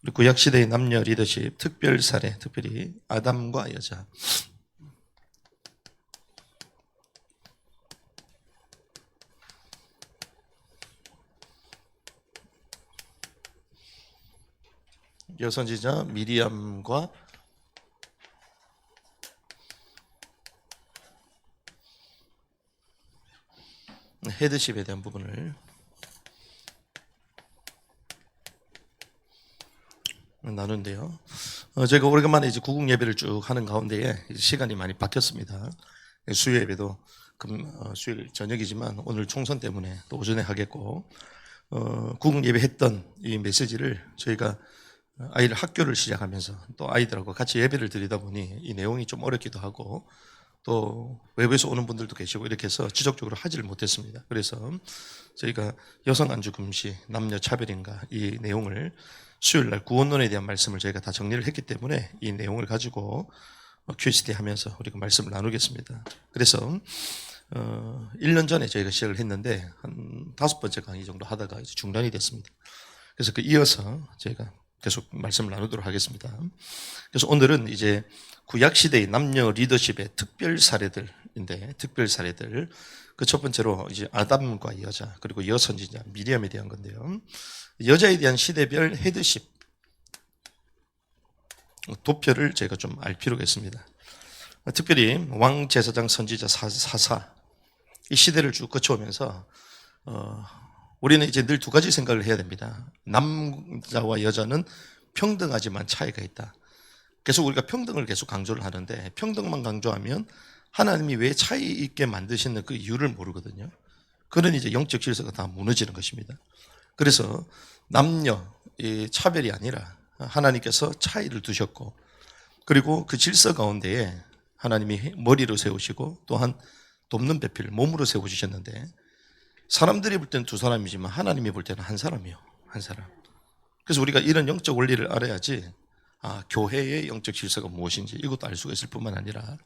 우리 구약시대의 남녀 리더십 특별 사례, 특별히 아담과 여자. 여선지자 미리암과 헤드십에 대한 부분을 나누는데요. 제가 오래간만에 이제 구국 예배를 쭉 하는 가운데에 시간이 많이 바뀌었습니다. 수요 예배도 수요일 저녁이지만 오늘 총선 때문에 또 오전에 하겠고, 구국 예배 했던 이 메시지를 저희가 아이를 학교를 시작하면서 또 아이들하고 같이 예배를 드리다 보니 이 내용이 좀 어렵기도 하고 또 외부에서 오는 분들도 계시고 이렇게 해서 지속적으로 하지를 못했습니다. 그래서 저희가 여성 안주 금시, 남녀 차별인가 이 내용을 수요일 날 구원론에 대한 말씀을 저희가 다 정리를 했기 때문에 이 내용을 가지고 QCD 하면서 우리가 말씀을 나누겠습니다. 그래서 1년 전에 저희가 시작을 했는데 한 5번째 강의 정도 하다가 이제 중단이 됐습니다. 그래서 그 이어서 저희가 계속 말씀을 나누도록 하겠습니다. 그래서 오늘은 이제 구약시대의 남녀 리더십의 특별 사례들인데, 특별 사례들. 그 첫 번째로 이제 아담과 여자, 그리고 여선지자 미리암에 대한 건데요. 여자에 대한 시대별 헤드십, 도표를 저희가 좀 알 필요가 있습니다. 특별히 왕, 제사장, 선지자, 사사, 이 시대를 쭉 거쳐오면서, 우리는 이제 늘 두 가지 생각을 해야 됩니다. 남자와 여자는 평등하지만 차이가 있다. 계속 우리가 평등을 계속 강조를 하는데 평등만 강조하면 하나님이 왜 차이 있게 만드시는 그 이유를 모르거든요. 그런 이제 영적 질서가 다 무너지는 것입니다. 그래서 남녀 차별이 아니라 하나님께서 차이를 두셨고, 그리고 그 질서 가운데에 하나님이 머리로 세우시고 또한 돕는 배필 몸으로 세워주셨는데, 사람들이 볼 때는 두 사람이지만 하나님이 볼 때는 한 사람이요, 한 사람. 그래서 우리가 이런 영적 원리를 알아야지 교회의 영적 질서가 무엇인지 이것도 알 수가 있을 뿐만 아니라,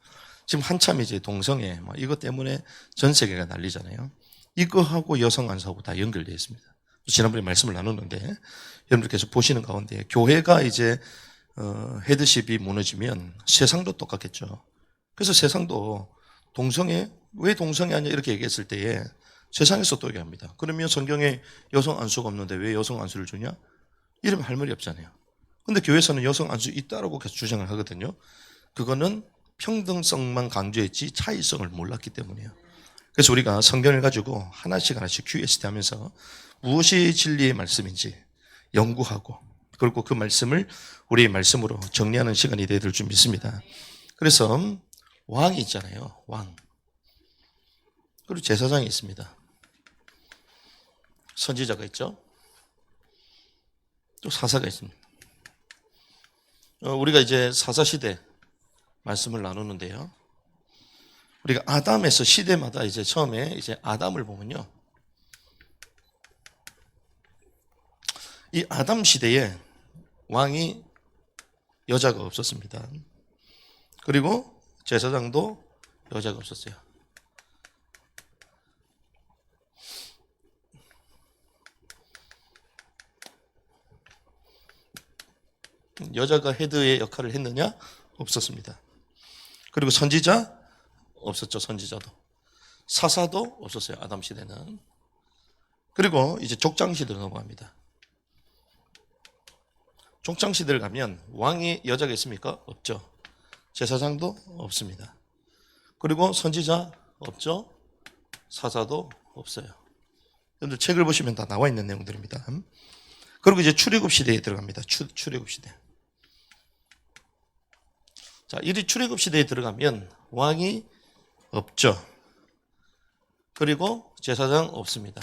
지금 한참 이제 동성애 이것 때문에 전 세계가 난리잖아요. 이거하고 여성 안수하고 다 연결되어 있습니다. 지난번에 말씀을 나눴는데 여러분들께서 보시는 가운데 교회가 이제 헤드십이 무너지면 세상도 똑같겠죠. 그래서 세상도 동성애, 왜 동성애 하냐 이렇게 얘기했을 때에 세상에서 또 얘기합니다. 그러면 성경에 여성 안수가 없는데 왜 여성 안수를 주냐? 이러면 할 말이 없잖아요. 근데 교회에서는 여성 안수 있다라고 계속 주장을 하거든요. 그거는 평등성만 강조했지 차이성을 몰랐기 때문이에요. 그래서 우리가 성경을 가지고 하나씩 QSD 하면서 무엇이 진리의 말씀인지 연구하고, 그리고 그 말씀을 우리의 말씀으로 정리하는 시간이 되어야 될 줄 믿습니다. 그래서 왕이 있잖아요. 왕. 그리고 제사장이 있습니다. 선지자가 있죠. 또 사사가 있습니다. 우리가 이제 사사시대 말씀을 나누는데요. 우리가 아담에서 시대마다 이제 처음에 이제 아담을 보면요. 이 아담 시대에 왕이 여자가 없었습니다. 그리고 제사장도 여자가 없었어요. 여자가 헤드의 역할을 했느냐? 없었습니다. 그리고 선지자? 없었죠. 선지자도. 사사도 없었어요. 아담 시대는. 그리고 이제 족장 시대로 넘어갑니다. 족장 시대를 가면 왕이 여자가 있습니까? 없죠. 제사장도 없습니다. 그리고 선지자 없죠. 사사도 없어요. 여러분들 책을 보시면 다 나와 있는 내용들입니다. 그리고 이제 출애굽 시대에 들어갑니다. 출애굽 시대. 자, 이 출애굽 시대에 들어가면 왕이 없죠. 그리고 제사장 없습니다.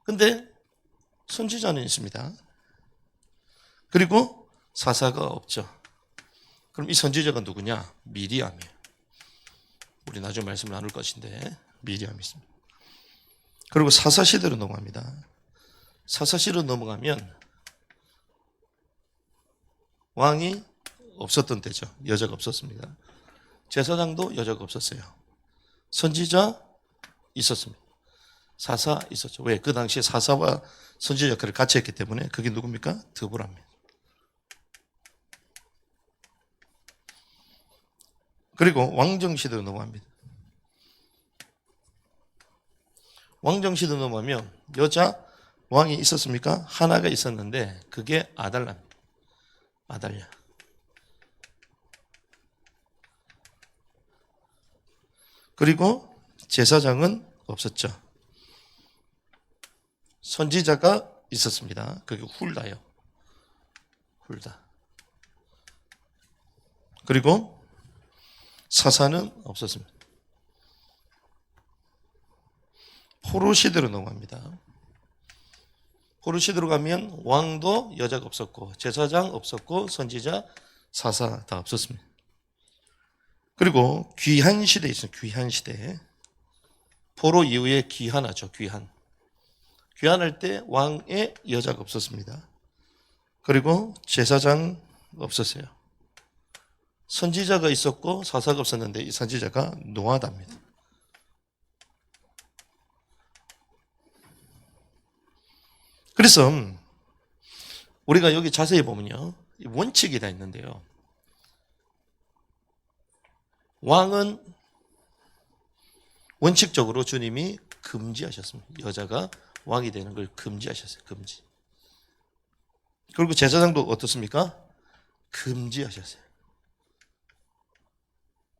근데 선지자는 있습니다. 그리고 사사가 없죠. 그럼 이 선지자가 누구냐? 미리암이에요. 우리 나중에 말씀을 나눌 것인데 미리암이 있습니다. 그리고 사사 시대로 넘어갑니다. 사사 시대로 넘어가면 왕이 없었던 때죠. 여자가 없었습니다. 제사장도 여자가 없었어요. 선지자 있었습니다. 사사 있었죠. 왜? 그 당시에 사사와 선지자 역할을 같이 했기 때문에 그게 누굽니까? 드보라입니다. 그리고 왕정시대로 넘어갑니다. 왕정시대로 넘어가면 여자 왕이 있었습니까? 하나가 있었는데 그게 아달라입니다. 아달랴. 그리고 제사장은 없었죠. 선지자가 있었습니다. 그게 훌다요. 훌다. 그리고 사사는 없었습니다. 포로 시대로 넘어갑니다. 포로 시대로 가면 왕도 여자가 없었고 제사장 없었고 선지자, 사사 다 없었습니다. 그리고 귀한 시대 있어요. 귀한 시대. 포로 이후에 귀환하죠. 귀환. 귀환할 때 왕의 여자가 없었습니다. 그리고 제사장 없었어요. 선지자가 있었고 사사가 없었는데 이 선지자가 노아다입니다. 그래서 우리가 여기 자세히 보면요. 원칙이 다 있는데요. 왕은 원칙적으로 주님이 금지하셨습니다. 여자가 왕이 되는 걸 금지하셨어요. 금지. 그리고 제사장도 어떻습니까? 금지하셨어요.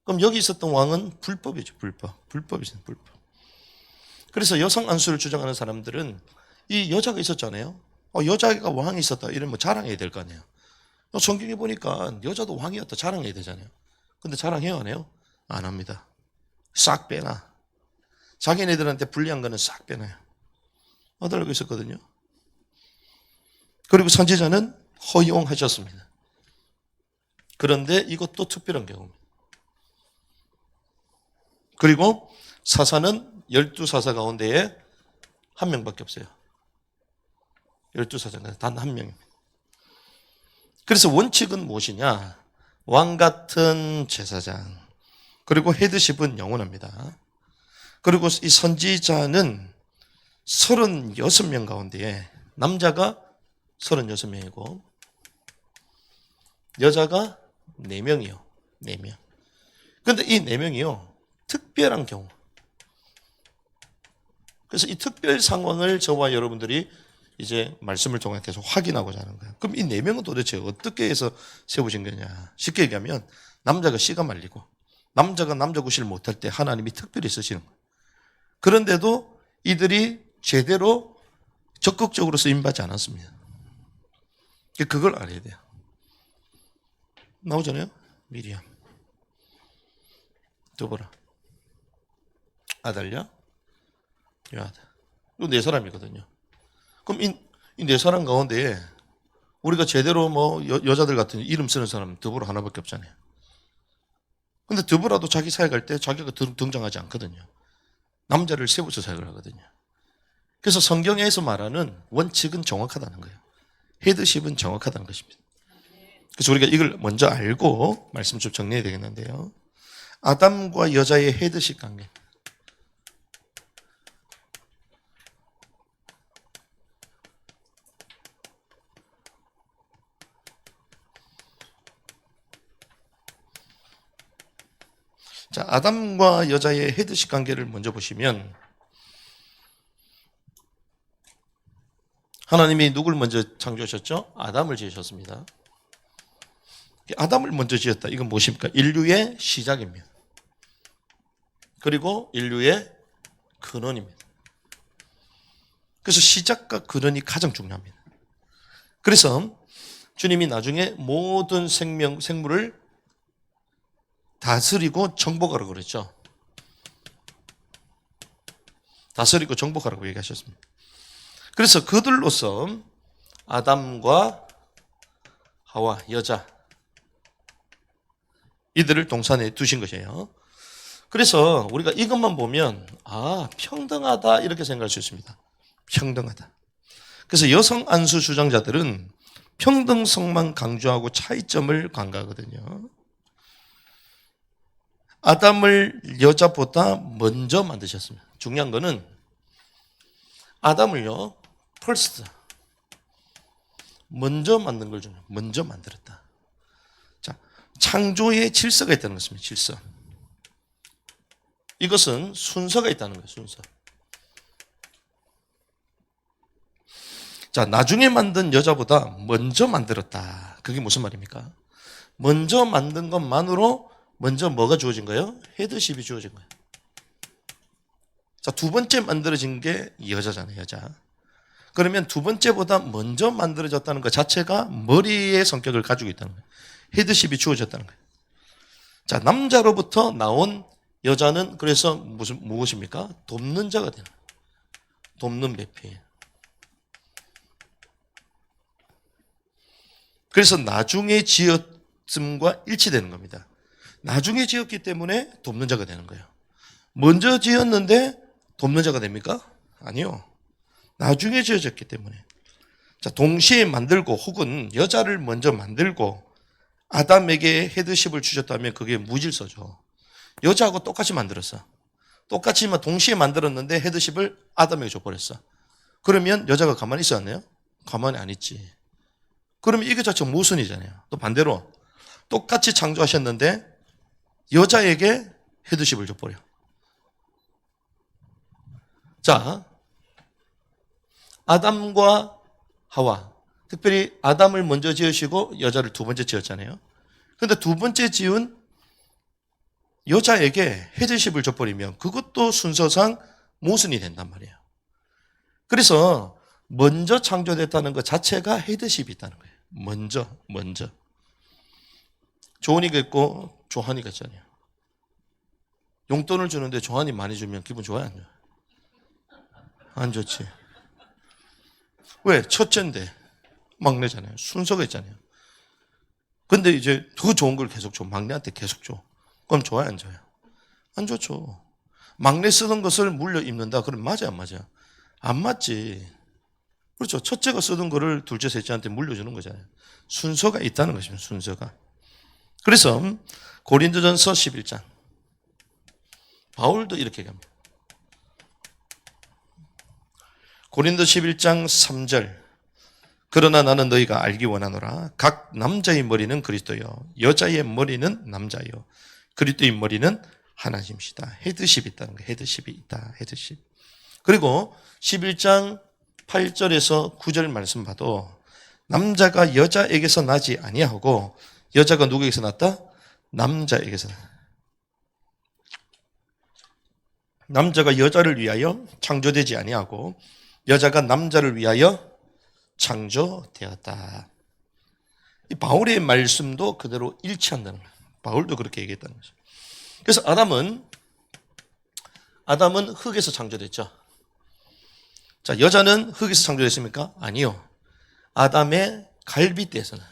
그럼 여기 있었던 왕은 불법이죠. 불법이죠. 불법. 그래서 여성 안수를 주장하는 사람들은 이 여자가 있었잖아요. 여자가 왕이 있었다. 이러면 자랑해야 될 거 아니에요. 성경에 보니까 여자도 왕이었다. 자랑해야 되잖아요. 근데 자랑해요, 안 해요? 안 합니다. 싹 빼놔. 자기네들한테 불리한 거는 싹 빼놔요. 어달고 있었거든요. 그리고 선지자는 허용하셨습니다. 그런데 이것도 특별한 경우입니다. 그리고 사사는 12사사 가운데에 한 명밖에 없어요. 12사자 단 한 명입니다. 그래서 원칙은 무엇이냐? 왕 같은 제사장, 그리고 헤드십은 영원합니다. 그리고 이 선지자는 36명 가운데에 남자가 36명이고 여자가 4명이요. 4명. 그런데 이 4명이요. 특별한 경우. 그래서 이 특별 상황을 저와 여러분들이 이제 말씀을 통해 계속 확인하고자 하는 거예요. 그럼 이 4명은 도대체 어떻게 해서 세우신 거냐? 쉽게 얘기하면 남자가 씨가 말리고 남자가 남자 구실을 못할 때 하나님이 특별히 쓰시는 거예요. 그런데도 이들이 제대로 적극적으로 쓰임받지 않았습니다. 그걸 알아야 돼요. 나오잖아요. 미리암, 드보라, 아달랴, 요아다. 이 4사람이거든요. 그럼 이 4사람 가운데 우리가 제대로 여자들 같은 이름 쓰는 사람은 드보라 하나밖에 없잖아요. 근데 드보라도 자기 사역할 때 자기가 등장하지 않거든요. 남자를 세워서 사역을 하거든요. 그래서 성경에서 말하는 원칙은 정확하다는 거예요. 헤드십은 정확하다는 것입니다. 그래서 우리가 이걸 먼저 알고 말씀 좀 정리해야 되겠는데요. 아담과 여자의 헤드십 관계. 자, 아담과 여자의 헤드십 관계를 먼저 보시면 하나님이 누굴 먼저 창조하셨죠? 아담을 지으셨습니다. 아담을 먼저 지었다. 이건 무엇입니까? 인류의 시작입니다. 그리고 인류의 근원입니다. 그래서 시작과 근원이 가장 중요합니다. 그래서 주님이 나중에 모든 생물을 다스리고 정복하라고 그랬죠. 다스리고 정복하라고 얘기하셨습니다. 그래서 그들로서 아담과 하와, 여자, 이들을 동산에 두신 것이에요. 그래서 우리가 이것만 보면 평등하다 이렇게 생각할 수 있습니다. 평등하다. 그래서 여성 안수 주장자들은 평등성만 강조하고 차이점을 강조하거든요. 아담을 여자보다 먼저 만드셨습니다. 중요한 거는 아담을요, first, 먼저 만든 걸 먼저 만들었다. 자, 창조의 질서가 있다는 것입니다. 질서. 이것은 순서가 있다는 거예요. 순서. 자, 나중에 만든 여자보다 먼저 만들었다. 그게 무슨 말입니까? 먼저 만든 것만으로 먼저 뭐가 주어진 거예요? 헤드십이 주어진 거예요. 자, 두 번째 만들어진 게 여자잖아요. 여자. 그러면 두 번째보다 먼저 만들어졌다는 것 자체가 머리의 성격을 가지고 있다는 거예요. 헤드십이 주어졌다는 거예요. 자, 남자로부터 나온 여자는 그래서 무엇입니까? 돕는 자가 되는 거예요. 돕는 배필. 그래서 나중에 지었음과 일치되는 겁니다. 나중에 지었기 때문에 돕는 자가 되는 거예요. 먼저 지었는데 돕는 자가 됩니까? 아니요. 나중에 지어졌기 때문에. 자, 동시에 만들고 혹은 여자를 먼저 만들고 아담에게 헤드십을 주셨다면 그게 무질서죠. 여자하고 똑같이 만들었어. 똑같이 동시에 만들었는데 헤드십을 아담에게 줘버렸어. 그러면 여자가 가만히 있었나요? 가만히 안 있지. 그러면 이게 자체가 모순이잖아요. 또 반대로 똑같이 창조하셨는데 여자에게 헤드십을 줘버려. 자, 아담과 하와, 특별히 아담을 먼저 지으시고 여자를 두 번째 지었잖아요. 그런데 두 번째 지은 여자에게 헤드십을 줘버리면 그것도 순서상 모순이 된단 말이에요. 그래서 먼저 창조됐다는 것 자체가 헤드십이 있다는 거예요. 먼저. 조은이가 있고 조한이가 있잖아요. 용돈을 주는데 조한이 많이 주면 기분 좋아요? 안 좋아요? 안 좋지. 왜? 첫째인데 막내잖아요. 순서가 있잖아요. 근데 이제 더 좋은 걸 계속 줘. 막내한테 계속 줘. 그럼 좋아요? 안 좋아요? 안 좋죠. 막내 쓰던 것을 물려 입는다. 그럼 맞아? 안 맞아? 안 맞지. 그렇죠. 첫째가 쓰던 거를 둘째, 셋째한테 물려주는 거잖아요. 순서가 있다는 것입니다. 순서가. 그래서 고린도전서 11장 바울도 이렇게 얘기합니다. 고린도 11장 3절 그러나 나는 너희가 알기 원하노라 각 남자의 머리는 그리스도요 여자의 머리는 남자요 그리스도의 머리는 하나님이시다. 헤드십이 있다는 거예요. 헤드십이 있다. 헤드십. 그리고 11장 8절에서 9절 말씀 봐도 남자가 여자에게서 나지 아니하고 여자가 누구에게서 났다? 남자에게서. 남자가 여자를 위하여 창조되지 아니하고 여자가 남자를 위하여 창조되었다. 이 바울의 말씀도 그대로 일치한다는 거예요. 바울도 그렇게 얘기했다는 거죠. 그래서 아담은 흙에서 창조됐죠. 자, 여자는 흙에서 창조됐습니까? 아니요. 아담의 갈비뼈에서는.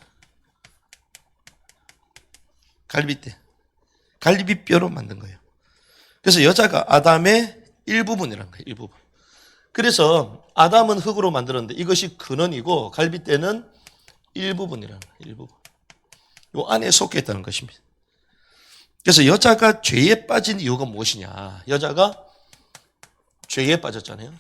갈비뼈로 만든 거예요. 그래서 여자가 아담의 일부분이라는 거예요. 일부분. 그래서 아담은 흙으로 만들었는데 이것이 근원이고 갈비뼈는 일부분이라는 거예요. 일부분. 이 안에 속해 있다는 것입니다. 그래서 여자가 죄에 빠진 이유가 무엇이냐? 여자가 죄에 빠졌잖아요.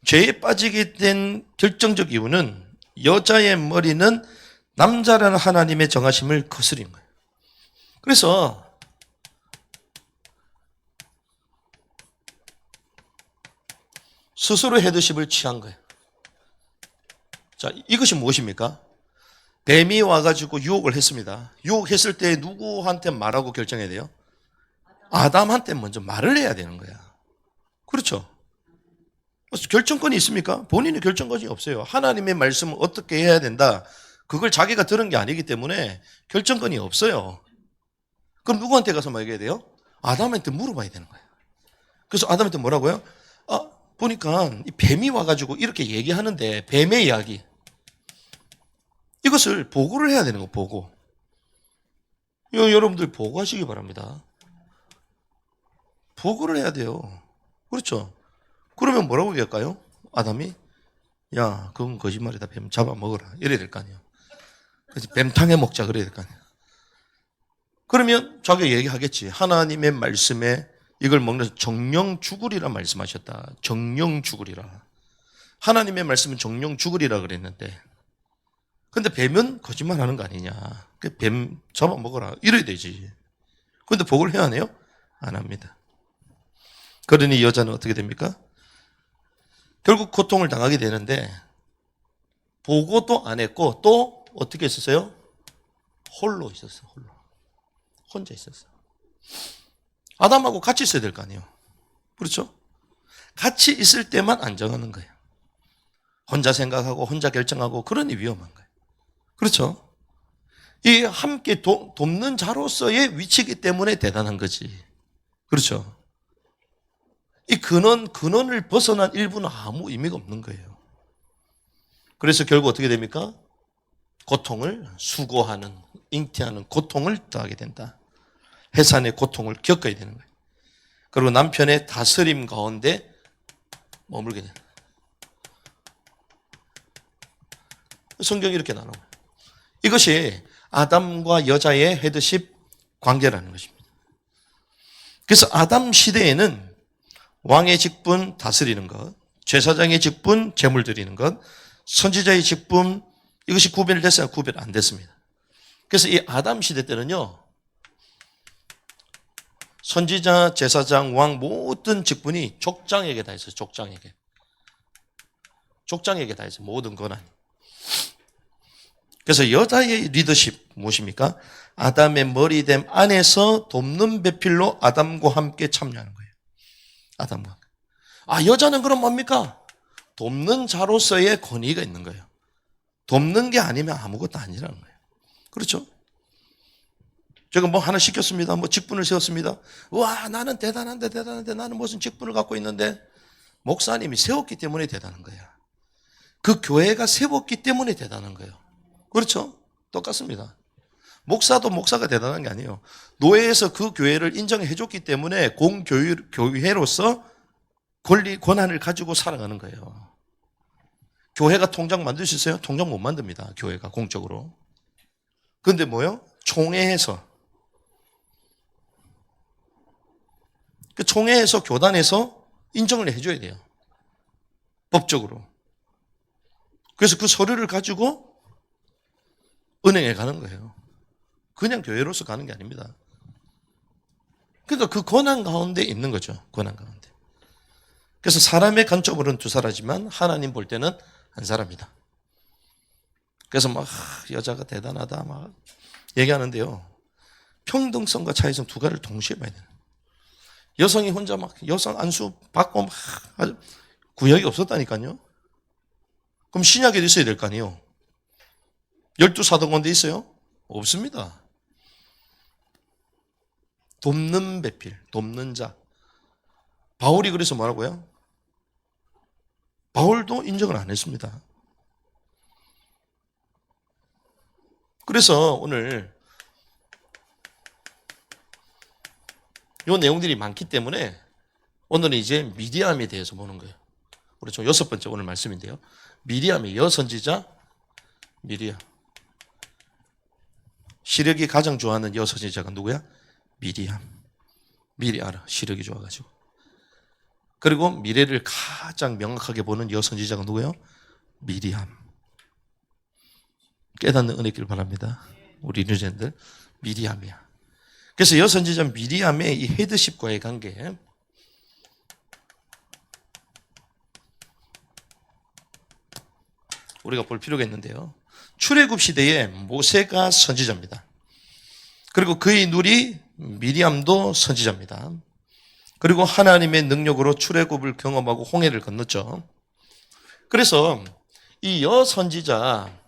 죄에 빠지게 된 결정적 이유는 여자의 머리는 남자라는 하나님의 정하심을 거스린 거예요. 그래서 스스로 헤드십을 취한 거예요. 자, 이것이 무엇입니까? 뱀이 와가지고 유혹을 했습니다. 유혹했을 때 누구한테 말하고 결정해야 돼요? 아담한테 먼저 말을 해야 되는 거야. 그렇죠? 결정권이 있습니까? 본인의 결정권이 없어요. 하나님의 말씀을 어떻게 해야 된다. 그걸 자기가 들은 게 아니기 때문에 결정권이 없어요. 그럼 누구한테 가서 말해야 돼요? 아담한테 물어봐야 되는 거예요. 그래서 아담한테 뭐라고요? 보니까 이 뱀이 와가지고 이렇게 얘기하는데 뱀의 이야기. 이것을 보고를 해야 되는 거, 보고. 여러분들 보고하시기 바랍니다. 보고를 해야 돼요. 그렇죠? 그러면 뭐라고 얘기할까요? 아담이? 야, 그건 거짓말이다. 뱀 잡아먹어라. 이래야 될 거 아니에요. 그래서 뱀탕에 먹자. 그래야 될 거 아니에요. 그러면 자기가 얘기하겠지. 하나님의 말씀에 이걸 먹는 정령 죽으리라 말씀하셨다. 정령 죽으리라. 하나님의 말씀은 정령 죽으리라 그랬는데 근데 뱀은 거짓말하는 거 아니냐. 뱀 잡아먹어라. 이래야 되지. 근데 복을 해야 하네요? 안 합니다. 그러니 여자는 어떻게 됩니까? 결국 고통을 당하게 되는데 보고도 안 했고 또 어떻게 했었어요? 홀로 있었어요. 홀로. 혼자 있었어요. 아담하고 같이 있어야 될 거 아니에요. 그렇죠? 같이 있을 때만 안정하는 거예요. 혼자 생각하고 혼자 결정하고 그러니 위험한 거예요. 그렇죠? 이 함께 돕는 자로서의 위치이기 때문에 대단한 거지. 그렇죠? 이 근원을 벗어난 일부는 아무 의미가 없는 거예요. 그래서 결국 어떻게 됩니까? 고통을 수고하는, 잉태하는 고통을 더하게 된다. 해산의 고통을 겪어야 되는 거예요. 그리고 남편의 다스림 가운데 머물게 된다. 성경이 이렇게 나눠요. 이것이 아담과 여자의 헤드십 관계라는 것입니다. 그래서 아담 시대에는 왕의 직분 다스리는 것, 제사장의 직분 제물 드리는 것, 선지자의 직분 이것이 구별됐어요? 구별 안 됐습니다. 그래서 이 아담 시대 때는요, 선지자, 제사장, 왕 모든 직분이 족장에게 다 있어요. 족장에게 다 있어요. 모든 권한. 그래서 여자의 리더십 무엇입니까? 아담의 머리됨 안에서 돕는 배필로 아담과 함께 참여하는 거예요. 아담과. 여자는 그럼 뭡니까? 돕는 자로서의 권위가 있는 거예요. 돕는 게 아니면 아무것도 아니라는 거예요. 그렇죠? 제가 뭐 하나 시켰습니다. 뭐 직분을 세웠습니다. 와, 나는 대단한데 나는 무슨 직분을 갖고 있는데 목사님이 세웠기 때문에 대단한 거야. 그 교회가 세웠기 때문에 대단한 거예요. 그렇죠? 똑같습니다. 목사도 목사가 대단한 게 아니에요. 노예에서 그 교회를 인정해 줬기 때문에 공교회로서 권한을 가지고 살아가는 거예요. 교회가 통장 만들 수 있어요? 통장 못 만듭니다. 교회가 공적으로. 그런데 뭐요? 총회에서. 그 총회에서 교단에서 인정을 해줘야 돼요. 법적으로. 그래서 그 서류를 가지고 은행에 가는 거예요. 그냥 교회로서 가는 게 아닙니다. 그러니까 그 권한 가운데 있는 거죠. 권한 가운데. 그래서 사람의 관점으로는 두 사람이지만 하나님 볼 때는 한 사람이다. 그래서 막 여자가 대단하다 막 얘기하는데요. 평등성과 차이성 두 가지를 동시에 봐야 돼요. 여성이 혼자 막 여성 안수 받고 막 아주 구역이 없었다니까요. 그럼 신약에도 있어야 될 거 아니에요. 12사도관대 있어요? 없습니다. 돕는 배필, 돕는 자. 바울이 그래서 뭐라고요? 바울도 인정을 안 했습니다. 그래서 오늘 이 내용들이 많기 때문에 오늘은 이제 미디암에 대해서 보는 거예요. 그렇죠. 6번째 오늘 말씀인데요. 미리암이 여선지자 미리암. 시력이 가장 좋아하는 여선지자가 누구야? 미리암. 미리 알아. 시력이 좋아가지고. 그리고 미래를 가장 명확하게 보는 여선지자가 누구예요? 미리암. 깨닫는 은혜 있기를 바랍니다. 우리 유전들 미리암이야. 그래서 여선지자 미리암의 이 헤드십과의 관계. 우리가 볼 필요가 있는데요. 출애굽 시대에 모세가 선지자입니다. 그리고 그의 누리 미리암도 선지자입니다. 그리고 하나님의 능력으로 출애굽을 경험하고 홍해를 건넜죠. 그래서 이 여선지자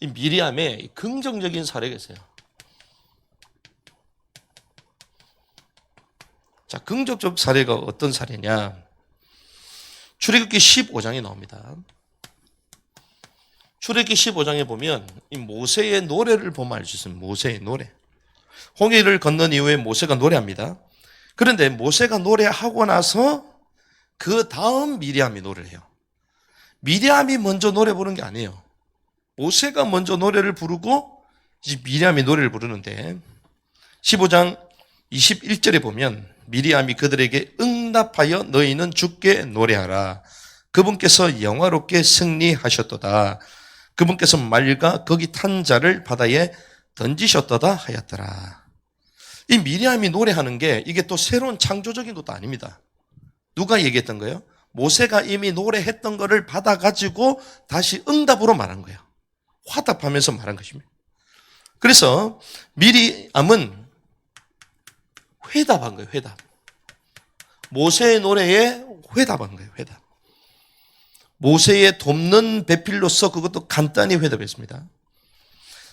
이 미리암의 긍정적인 사례가 있어요. 자, 긍정적 사례가 어떤 사례냐? 출애굽기 15장에 나옵니다. 출애굽기 15장에 보면 이 모세의 노래를 보면 알 수 있습니다. 모세의 노래. 홍해를 건넌 이후에 모세가 노래합니다. 그런데 모세가 노래하고 나서 그 다음 미리암이 노래를 해요. 미리암이 먼저 노래 부르는 게 아니에요. 모세가 먼저 노래를 부르고 이제 미리암이 노래를 부르는데 15장 21절에 보면 미리암이 그들에게 응답하여 너희는 주께 노래하라. 그분께서 영화롭게 승리하셨도다. 그분께서 말과 거기 탄 자를 바다에 던지셨도다 하였더라. 이 미리암이 노래하는 게 이게 또 새로운 창조적인 것도 아닙니다. 누가 얘기했던 거예요? 모세가 이미 노래했던 거를 받아가지고 다시 응답으로 말한 거예요. 화답하면서 말한 것입니다. 그래서 미리암은 회답한 거예요. 회답. 모세의 노래에 회답한 거예요. 회답. 모세의 돕는 배필로서 그것도 간단히 회답했습니다.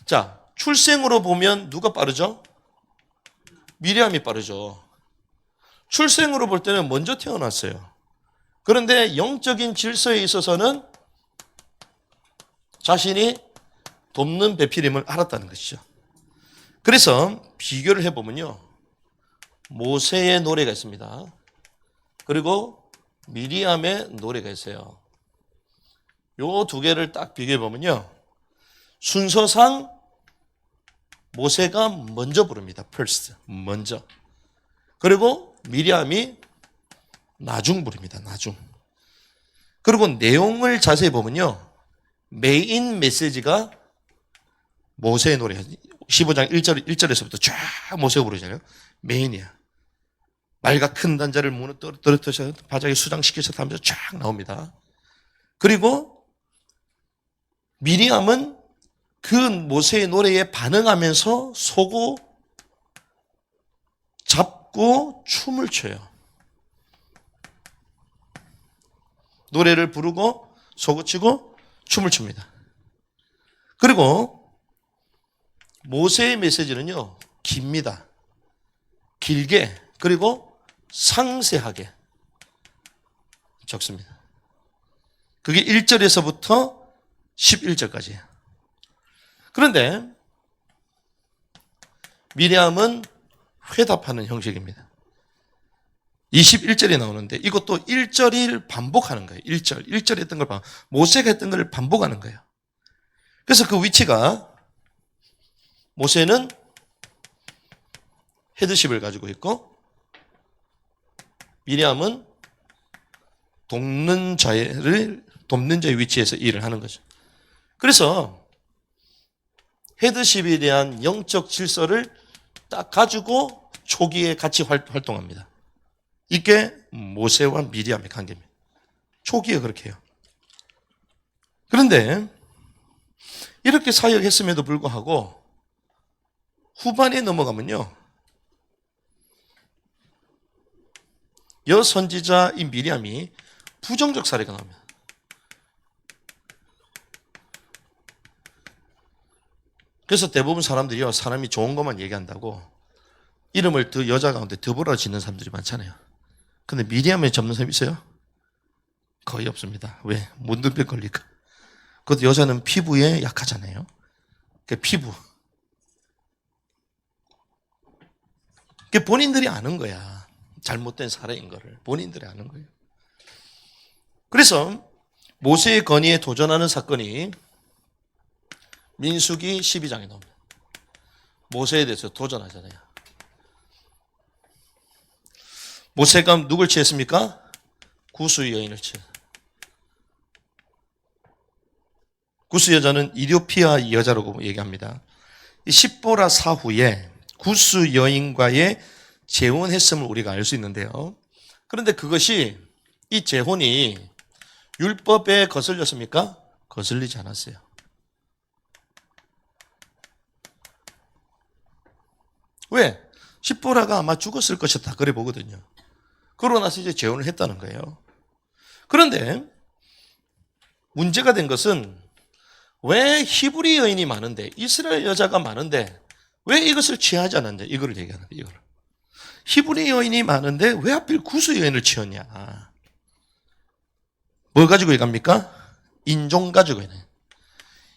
자, 출생으로 보면 누가 빠르죠? 미리암이 빠르죠. 출생으로 볼 때는 먼저 태어났어요. 그런데 영적인 질서에 있어서는 자신이 돕는 배필임을 알았다는 것이죠. 그래서 비교를 해보면요. 모세의 노래가 있습니다. 그리고 미리암의 노래가 있어요. 요 두 개를 딱 비교해보면요. 순서상 모세가 먼저 부릅니다. first, 먼저. 그리고 미리암이 나중 부릅니다. 나중. 그리고 내용을 자세히 보면요. 메인 메시지가 모세의 노래예요. 15장 1절에서부터 쫙 모세가 부르잖아요. 메인이야. 말과 큰 단자를 무너뜨려서 바닥에 수장시켜서 하면서 쫙 나옵니다. 그리고 미리암은 그 모세의 노래에 반응하면서 서고 잡고 춤을 춰요. 노래를 부르고 서고 치고 춤을 춥니다. 그리고 모세의 메시지는요. 깁니다. 길게 그리고 상세하게 적습니다. 그게 1절에서부터 11절까지예요. 그런데 미리암은 회답하는 형식입니다. 21절에 나오는데 이것도 1절을 반복하는 거예요. 1절 했던 걸 모세가 했던 걸 반복하는 거예요. 그래서 그 위치가 모세는 헤드십을 가지고 있고 미리암은 돕는 자의 위치에서 일을 하는 거죠. 그래서 헤드십에 대한 영적 질서를 딱 가지고 초기에 같이 활동합니다. 이게 모세와 미리암의 관계입니다. 초기에 그렇게 해요. 그런데 이렇게 사역했음에도 불구하고 후반에 넘어가면요. 여선지자인 미리암이 부정적 사례가 나옵니다. 그래서 대부분 사람들이요. 사람이 좋은 것만 얘기한다고 이름을 여자 가운데 드보라 짓는 사람들이 많잖아요. 근데 미리암에 접는 사람이 있어요? 거의 없습니다. 왜? 문둥병 걸릴까? 그것도 여자는 피부에 약하잖아요. 그 피부. 그게 본인들이 아는 거야. 잘못된 사례인 거를. 본인들이 아는 거예요. 그래서 모세의 건의에 도전하는 사건이 민수기 12장에 나옵니다. 모세에 대해서 도전하잖아요. 모세가 누굴 취했습니까? 구스 여인을 취했어요. 구스 여자는 이디오피아 여자라고 얘기합니다. 이 십보라 사후에 구스 여인과의 재혼했음을 우리가 알 수 있는데요. 그런데 그것이 이 재혼이 율법에 거슬렸습니까? 거슬리지 않았어요. 왜? 십보라가 아마 죽었을 것이다 그래 보거든요. 그러고 나서 이제 재혼을 했다는 거예요. 그런데 문제가 된 것은 왜 히브리 여인이 많은데 이스라엘 여자가 많은데 왜 이것을 취하지 않았냐 이거를 얘기하는 거예요. 이거를. 히브리 여인이 많은데 왜 하필 구스 여인을 취했냐. 뭘 가지고 얘기합니까? 인종 가지고 얘기해요.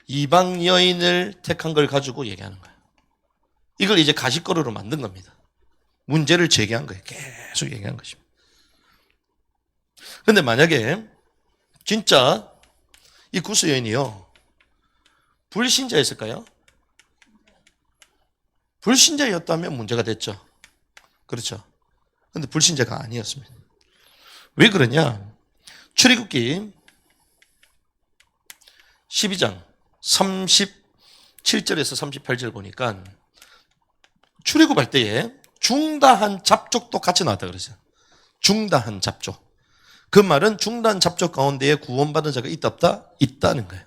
이방 여인을 택한 걸 가지고 얘기하는 거예요. 이걸 이제 가시거리로 만든 겁니다. 문제를 제기한 거예요. 계속 얘기한 것입니다. 그런데 만약에 진짜 이 구스 여인이요. 불신자였을까요? 불신자였다면 문제가 됐죠. 그렇죠. 그런데 불신자가 아니었습니다. 왜 그러냐? 출애굽기 12장 37절에서 38절 보니까 출애굽할 때에 중다한 잡족도 같이 나왔다 그러죠. 중다한 잡족. 그 말은 중다한 잡족 가운데에 구원받은 자가 있다 없다? 있다는 거예요.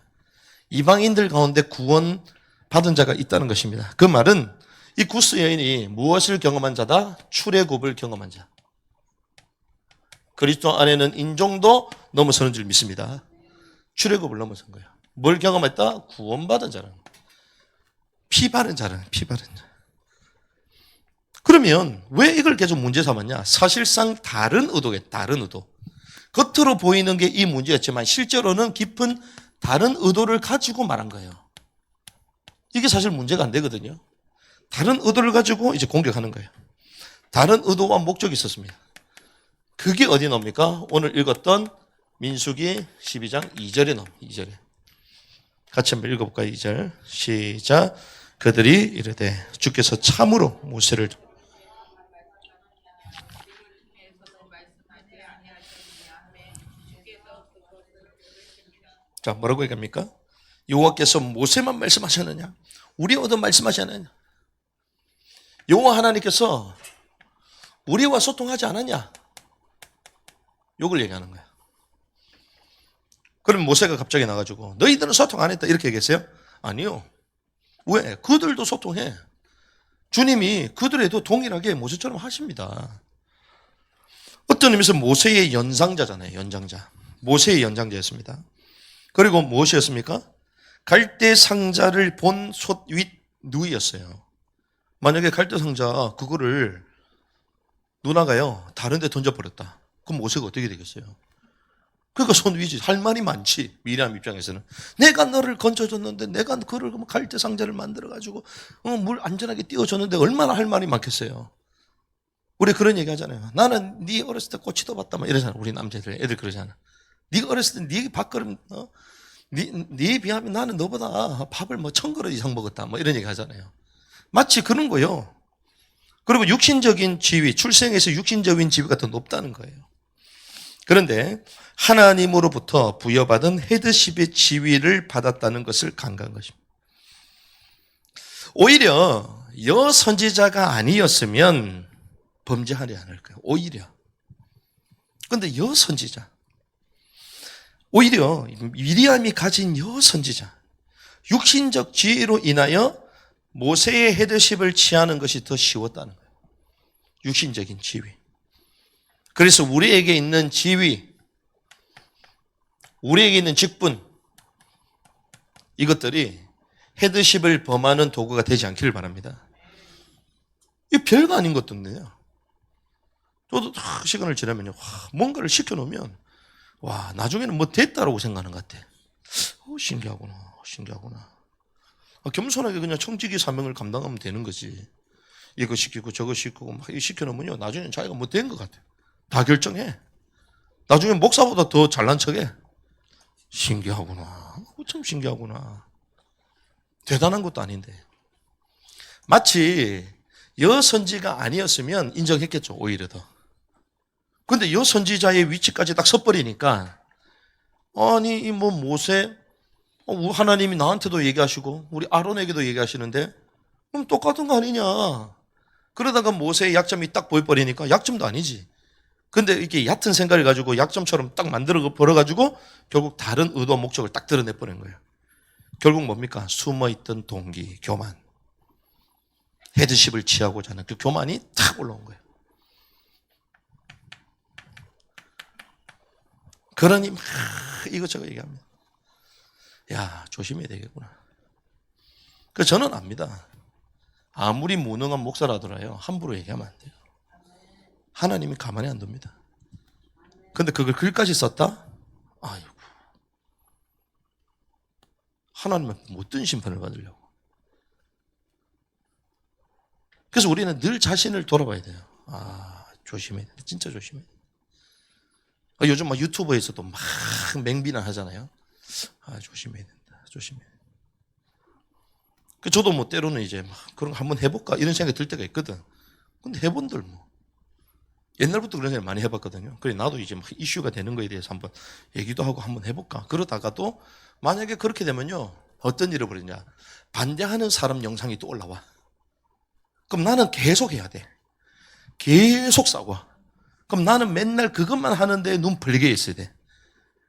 이방인들 가운데 구원받은 자가 있다는 것입니다. 그 말은 이 구스 여인이 무엇을 경험한 자다? 출애굽을 경험한 자. 그리스도 안에는 인종도 넘어서는 줄 믿습니다. 출애굽을 넘어선 거예요. 뭘 경험했다? 구원받은 자라는 거예요. 피 바른 자라는 거예요. 피 바른 자. 그러면 왜 이걸 계속 문제 삼았냐? 사실상 다른 의도겠다. 다른 의도. 겉으로 보이는 게 이 문제였지만 실제로는 깊은 다른 의도를 가지고 말한 거예요. 이게 사실 문제가 안 되거든요. 다른 의도를 가지고 이제 공격하는 거예요. 다른 의도와 목적이 있었습니다. 그게 어디 나옵니까? 오늘 읽었던 민수기 12장 2절에 나옵니다. 2절에. 같이 한번 읽어볼까요? 2절. 시작. 그들이 이르되 주께서 참으로 모세를 자, 뭐라고 얘기합니까? 여호와께서 모세만 말씀하셨느냐? 우리 얻어 말씀하셨느냐? 여호와 하나님께서 우리와 소통하지 않았냐? 욕을 얘기하는 거야. 그럼 모세가 갑자기 나가지고 너희들은 소통 안 했다 이렇게 얘기했어요? 아니요. 왜? 그들도 소통해. 주님이 그들에도 동일하게 모세처럼 하십니다. 어떤 의미에서 모세의 연상자잖아요. 연장자. 모세의 연장자였습니다. 그리고 무엇이었습니까? 갈대 상자를 본 솥윗 누이였어요. 만약에 갈대 상자 그거를 누나가요 다른 데 던져버렸다. 그럼 모세가 어떻게 되겠어요? 그러니까 손 위지 할 말이 많지. 미리암 입장에서는 내가 너를 건져줬는데 내가 그를 갈대 상자를 만들어가지고 물 안전하게 띄워줬는데 얼마나 할 말이 많겠어요. 우리 그런 얘기 하잖아요. 나는 네 어렸을 때 꼬치도 봤다 막 이러잖아. 우리 남자들 애들 그러잖아. 네가 어렸을 때 네 밥그릇 네 비하면 나는 너보다 밥을 뭐 1000그릇 이상 먹었다 뭐 이런 얘기 하잖아요. 마치 그런 거요. 그리고 육신적인 지위, 출생에서 육신적인 지위가 더 높다는 거예요. 그런데 하나님으로부터 부여받은 헤드십의 지위를 받았다는 것을 간과한 것입니다. 오히려 여선지자가 아니었으면 범죄하지 않을 거예요. 오히려. 그런데 여선지자. 오히려 미리암이 가진 여선지자. 육신적 지위로 인하여 모세의 헤드십을 취하는 것이 더 쉬웠다는 거예요. 육신적인 지위. 그래서 우리에게 있는 지위, 우리에게 있는 직분, 이것들이 헤드십을 범하는 도구가 되지 않기를 바랍니다. 이게 별거 아닌 것들인데요. 저도 시간을 지나면요, 뭔가를 시켜놓으면, 와, 나중에는 뭐 됐다라고 생각하는 것 같아. 신기하구나, 신기하구나. 겸손하게 그냥 청지기 사명을 감당하면 되는 거지. 이거 시키고 저거 시키고 막 시켜놓으면요, 나중에는 자기가 뭐 된 것 같아. 다 결정해. 나중에 목사보다 더 잘난 척해. 신기하구나. 참 신기하구나. 대단한 것도 아닌데. 마치 여선지가 아니었으면 인정했겠죠. 오히려 더. 근데 여선지자의 위치까지 딱 서버리니까 아니 뭐 모세 하나님이 나한테도 얘기하시고 우리 아론에게도 얘기하시는데 그럼 똑같은 거 아니냐. 그러다가 모세의 약점이 딱 보여버리니까 약점도 아니지. 근데 이렇게 얕은 생각을 가지고 약점처럼 딱 만들어 버려가지고 결국 다른 의도 목적을 딱 드러내버린 거예요. 결국 뭡니까? 숨어있던 동기, 교만. 헤드십을 취하고자 하는 그 교만이 탁 올라온 거예요. 그러니 막 이것저것 얘기합니다. 야, 조심해야 되겠구나. 그래서 저는 압니다. 아무리 무능한 목사라더라요, 함부로 얘기하면 안 돼요. 하나님이 가만히 안 둡니다. 근데 그걸 글까지 썼다? 아이고. 하나님은 못된 심판을 받으려고. 그래서 우리는 늘 자신을 돌아봐야 돼요. 조심해야 돼. 진짜 조심해. 요즘 막 유튜브에서도 막 맹비난 하잖아요. 조심해야 된다. 조심해야 된다. 저도 뭐 때로는 이제 막 그런 거 한번 해볼까 이런 생각이 들 때가 있거든. 근데 해본들 뭐. 옛날부터 그런 생각 많이 해봤거든요. 그래 나도 이제 막 이슈가 되는 거에 대해서 한번 얘기도 하고 한번 해볼까. 그러다가도 만약에 그렇게 되면요, 어떤 일을 벌이냐, 반대하는 사람 영상이 또 올라와. 그럼 나는 계속 해야 돼. 계속 싸워. 그럼 나는 맨날 그것만 하는데 눈 벌리게 있어야 돼.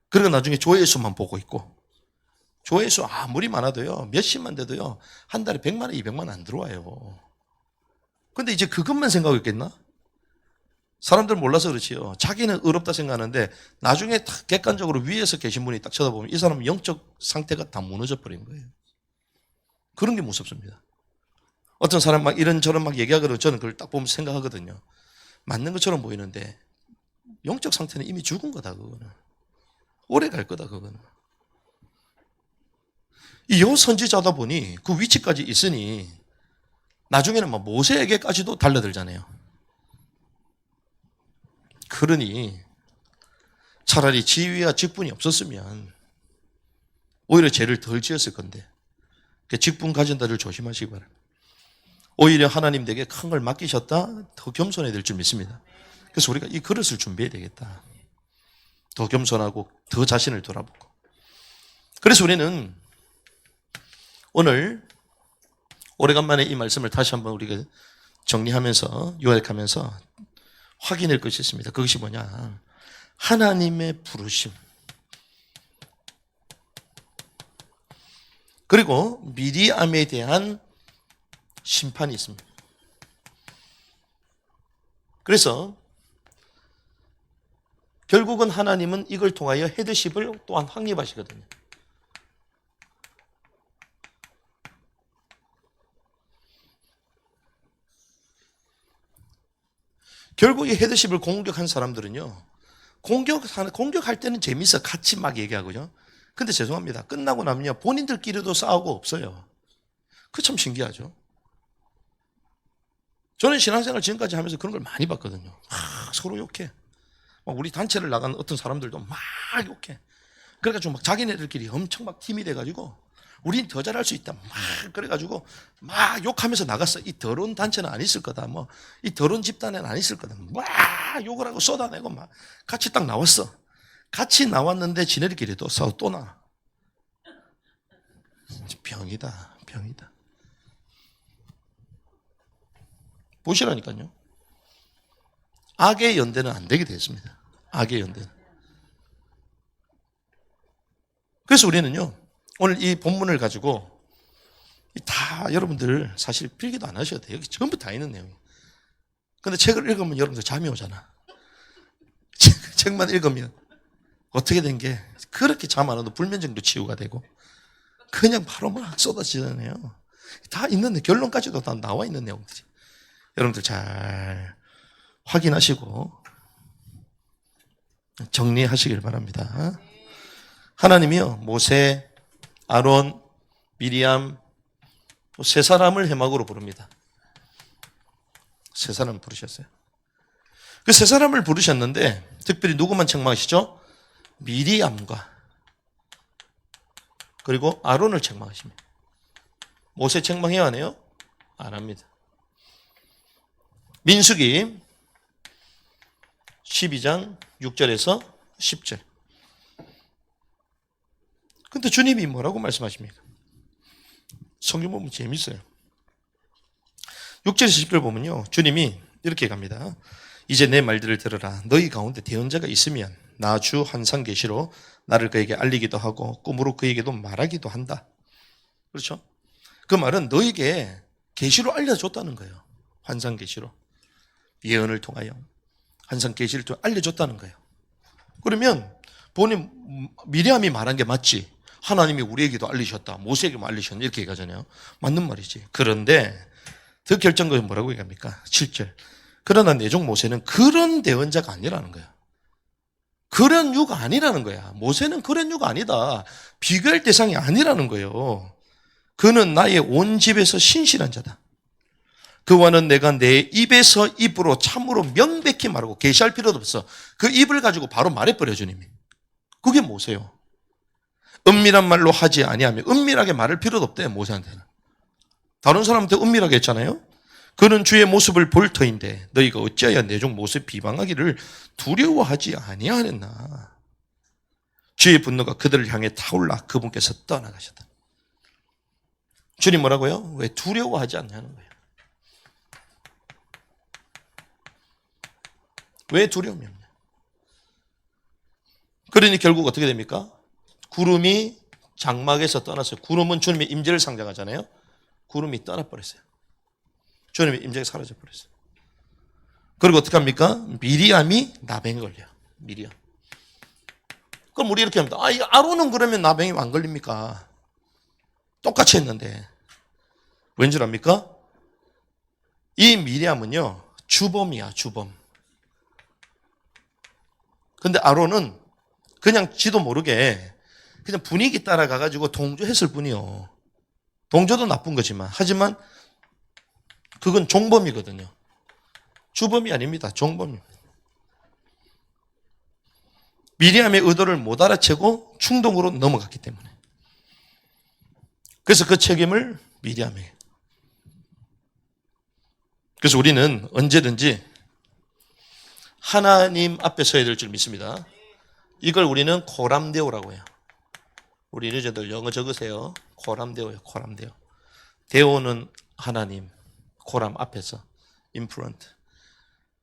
그리고 나중에 조회수만 보고 있고, 조회수 아무리 많아도요, 몇십만 돼도요, 한 달에 100만 원, 200만 원 안 들어와요. 근데 이제 그것만 생각했겠나? 사람들 몰라서 그렇지요. 자기는 의롭다 생각하는데 나중에 딱 객관적으로 위에서 계신 분이 딱 쳐다보면 이 사람은 영적 상태가 다 무너져 버린 거예요. 그런 게 무섭습니다. 어떤 사람 막 이런저런 막 얘기하거든요. 저는 그걸 딱 보면서 생각하거든요. 맞는 것처럼 보이는데 영적 상태는 이미 죽은 거다, 그거는. 오래 갈 거다, 그거는. 이 여선지자다 보니 그 위치까지 있으니 나중에는 막 모세에게까지도 달려들잖아요. 그러니 차라리 지위와 직분이 없었으면 오히려 죄를 덜 지었을 건데, 직분 가진 자를 조심하시기 바랍니다. 오히려 하나님 댁에 큰 걸 맡기셨다, 더 겸손해야 될 줄 믿습니다. 그래서 우리가 이 그릇을 준비해야 되겠다. 더 겸손하고 더 자신을 돌아보고. 그래서 우리는 오늘 오래간만에 이 말씀을 다시 한번 우리가 정리하면서 요약하면서 확인할 것이 있습니다. 그것이 뭐냐? 하나님의 부르심, 그리고 미리암에 대한 심판이 있습니다. 그래서 결국은 하나님은 이걸 통하여 헤드십을 또한 확립하시거든요. 결국 이 헤드십을 공격한 사람들은요, 공격할 때는 재밌어. 같이 막 얘기하고요. 근데 죄송합니다. 끝나고 나면요, 본인들끼리도 싸우고 없어요. 그 참 신기하죠. 저는 신앙생활 지금까지 하면서 그런 걸 많이 봤거든요. 서로 욕해. 막 우리 단체를 나간 어떤 사람들도 막 욕해. 그래가지고 막 자기네들끼리 엄청 막 팀이 돼가지고 우린 더 잘할 수 있다. 막 그래가지고 막 욕하면서 나갔어. 이 더러운 단체는 안 있을 거다. 뭐 이 더러운 집단에는 안 있을 거다. 막 욕을 하고 쏟아내고 막 같이 딱 나왔어. 같이 나왔는데 지네들끼리 또 싸워 또 나. 병이다, 병이다. 보시라니까요. 악의 연대는 안 되게 됐습니다. 악의 연대는. 그래서 우리는요, 오늘 이 본문을 가지고 다 여러분들 사실 필기도 안 하셔도 돼요. 여기 전부 다 있는 내용이에요. 근데 책을 읽으면 여러분들 잠이 오잖아. 책만 읽으면 어떻게 된 게 그렇게 잠 안 와도 불면증도 치유가 되고 그냥 바로 막 쏟아지잖아요. 다 있는데 결론까지도 다 나와 있는 내용들이. 여러분들 잘 확인하시고 정리하시길 바랍니다. 하나님이요, 모세, 아론, 미리암, 세 사람을 해막으로 부릅니다. 세 사람을 부르셨어요. 그 세 사람을 부르셨는데 특별히 누구만 책망하시죠? 미리암과 그리고 아론을 책망하십니다. 모세 책망해야 하네요? 안 합니다. 민수기 12장 6절에서 10절. 근데 주님이 뭐라고 말씀하십니까? 성경 보면 재밌어요. 6절에서 10절 보면요, 주님이 이렇게 갑니다. 이제 내 말들을 들으라. 너희 가운데 대언자가 있으면 나 주 환상 계시로 나를 그에게 알리기도 하고 꿈으로 그에게도 말하기도 한다. 그렇죠? 그 말은 너에게 계시로 알려줬다는 거예요. 환상 계시로, 예언을 통하여 환상 계시를 통해 알려줬다는 거예요. 그러면 본인 미리암이 말한 게 맞지? 하나님이 우리에게도 알리셨다, 모세에게도 알리셨다, 이렇게 얘기하잖아요. 맞는 말이지. 그런데 더 결정적인 뭐라고 얘기합니까? 7절. 그러나 내종 모세는 그런 대언자가 아니라는 거야. 그런 유가 아니라는 거야. 모세는 그런 유가 아니다. 비교할 대상이 아니라는 거예요. 그는 나의 온 집에서 신실한 자다. 그와는 내가 내 입에서 입으로 참으로 명백히 말하고 계시할 필요도 없어. 그 입을 가지고 바로 말해버려, 주님이. 그게 모세요. 은밀한 말로 하지 아니하며, 은밀하게 말할 필요도 없대, 모세한테는. 다른 사람한테 은밀하게 했잖아요. 그는 주의 모습을 볼 터인데 너희가 어찌하여 내 종 모세 비방하기를 두려워하지 아니하였나. 주의 분노가 그들을 향해 타올라 그분께서 떠나가셨다. 주님 뭐라고요? 왜 두려워하지 않냐는 거예요. 왜 두려움이 없냐. 그러니 결국 어떻게 됩니까? 구름이 장막에서 떠났어요. 구름은 주님의 임재를 상징하잖아요. 구름이 떠나버렸어요. 주님의 임재가 사라져버렸어요. 그리고 어떻게 합니까? 미리암이 나병에 걸려요. 미리암. 그럼 우리 이렇게 합니다. 이 아론은 그러면 나병이 안 걸립니까? 똑같이 했는데. 왠 줄 압니까? 이 미리암은요, 주범이야, 주범. 근데 아론은 그냥 지도 모르게 그냥 분위기 따라가가지고 동조했을 뿐이요. 동조도 나쁜 거지만, 하지만 그건 종범이거든요. 주범이 아닙니다. 종범입니다. 미리암의 의도를 못 알아채고 충동으로 넘어갔기 때문에. 그래서 그 책임을 미리암에게. 그래서 우리는 언제든지 하나님 앞에 서야 될 줄 믿습니다. 이걸 우리는 코람데오라고 해요. 우리 유저들 영어 적으세요. 코람데오예요. 코람데오. 데오는 하나님, 코람 앞에서, 인프런트.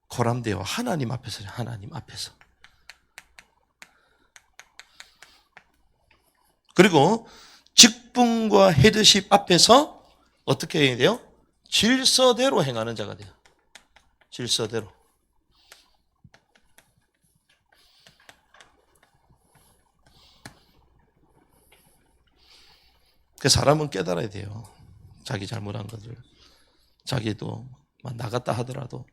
코람데오, 하나님 앞에서, 하나님 앞에서. 그리고 직분과 헤드십 앞에서 어떻게 해야 돼요? 질서대로 행하는 자가 돼요. 질서대로. 그 사람은 깨달아야 돼요. 자기 잘못한 것을. 자기도 나갔다 하더라도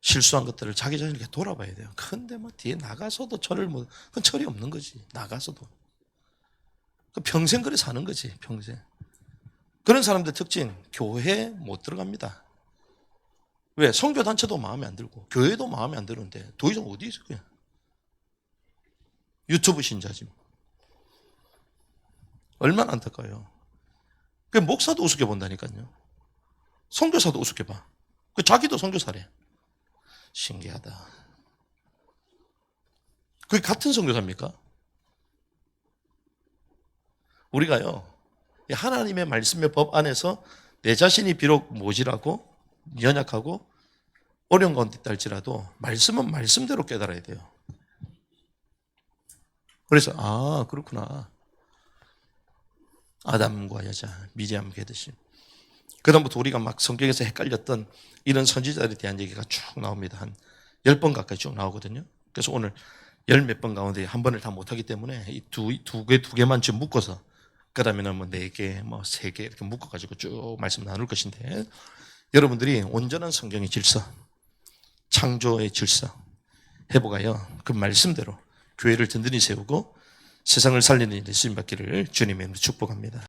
실수한 것들을 자기 자신에게 돌아봐야 돼요. 근데 뒤에 나가서도 그건 철이 없는 거지. 나가서도. 평생 그래 사는 거지, 평생. 그런 사람들 특징, 교회 못 들어갑니다. 왜? 선교단체도 마음에 안 들고, 교회도 마음에 안 드는데, 더 이상 어디 있을 거야? 유튜브 신자지. 얼마나 안타까워요. 그 목사도 우습게 본다니까요. 선교사도 우습게 봐. 자기도 선교사래. 신기하다. 그게 같은 선교사입니까? 우리가요, 하나님의 말씀의 법 안에서 내 자신이 비록 모질하고 연약하고 어려운 가운데 있다 할지라도 말씀은 말씀대로 깨달아야 돼요. 그래서 그렇구나. 아담과 여자, 미리암 개듯이. 그다음부터 우리가 막 성경에서 헷갈렸던 이런 선지자들에 대한 얘기가 쭉 나옵니다. 한 10번 가까이 쭉 나오거든요. 그래서 오늘 10몇 번 가운데 한 번을 다 못하기 때문에 이 두 개만 지금 묶어서, 그러면은 4개, 3개 이렇게 묶어가지고 쭉 말씀 나눌 것인데, 여러분들이 온전한 성경의 질서, 창조의 질서 해보가요, 그 말씀대로 교회를 든든히 세우고 세상을 살리는 일에 쓰임 받기를 주님의 이름으로 축복합니다.